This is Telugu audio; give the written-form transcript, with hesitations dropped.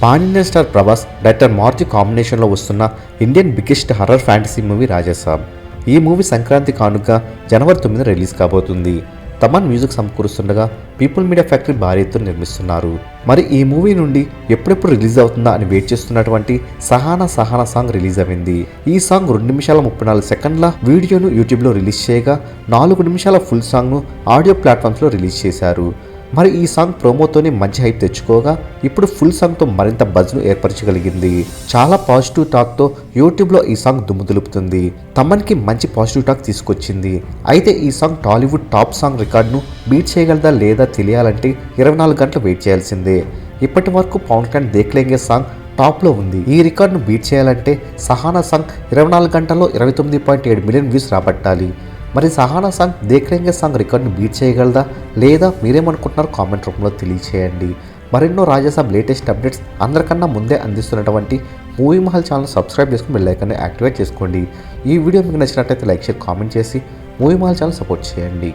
Pan Indian star Prabhas director Maruthi కాంబినేషన్లో వస్తున్న Indian biggest horror fantasy movie Rajasaab. ఈ మూవీ సంక్రాంతి కానుక జనవరి 9 రిలీజ్ కాబోతుంది. తమన్ మ్యూజిక్ సమకూరుస్తుండగా పీపుల్ మీడియా ఫ్యాక్టరీ భారీ ఎత్తున నిర్మిస్తున్నారు. మరి ఈ మూవీ నుండి ఎప్పుడెప్పుడు రిలీజ్ అవుతుందా అని వెయిట్ చేస్తున్నటువంటి సహానా సాంగ్ రిలీజ్ అయింది. ఈ సాంగ్ 2 నిమిషాల 34 సెకండ్ల వీడియోను యూట్యూబ్లో రిలీజ్ చేయగా 4 నిమిషాల ఫుల్ సాంగ్ను ఆడియో ప్లాట్ఫామ్స్లో రిలీజ్ చేశారు. మరి ఈ సాంగ్ ప్రోమోతోనే మంచి హైప్ తెచ్చుకోగా ఇప్పుడు ఫుల్ సాంగ్తో మరింత బజ్ను ఏర్పరచగలిగింది. చాలా పాజిటివ్ టాక్తో యూట్యూబ్లో ఈ సాంగ్ దుమ్ము దులుపుతుంది. తమన్కి మంచి పాజిటివ్ టాక్ తీసుకొచ్చింది. అయితే ఈ సాంగ్ టాలీవుడ్ టాప్ సాంగ్ రికార్డును బీట్ చేయగలదా లేదా తెలియాలంటే 24 గంటలు వెయిట్ చేయాల్సిందే. ఇప్పటి వరకు పవన్ కళ్యాణ్ దేఖ్లేంగే సాంగ్ టాప్లో ఉంది. ఈ రికార్డును బీట్ చేయాలంటే సహానా సాంగ్ 24 గంటల్లో 29.7 మిలియన్ వ్యూస్ రాబట్టాలి. మరి సహానా సాంగ్ దేఖ్లేంగే సాంగ్ రికార్డును బీట్ చేయగలదా లేదా మీరేమనుకుంటున్నారో కామెంట్ రూపంలో తెలియచేయండి. మరెన్నో రాజాసాబ్ లేటెస్ట్ అప్డేట్స్ అందరికన్నా ముందే అందిస్తున్నటువంటి మూవీ మహల్ ఛానల్ సబ్స్క్రైబ్ చేసుకుని బెల్ ఐకాన్ని యాక్టివేట్ చేసుకోండి. ఈ వీడియో మీకు నచ్చినట్లయితే లైక్ షేర్ కామెంట్ చేసి మూవీ మహల్ ఛానల్ సపోర్ట్ చేయండి.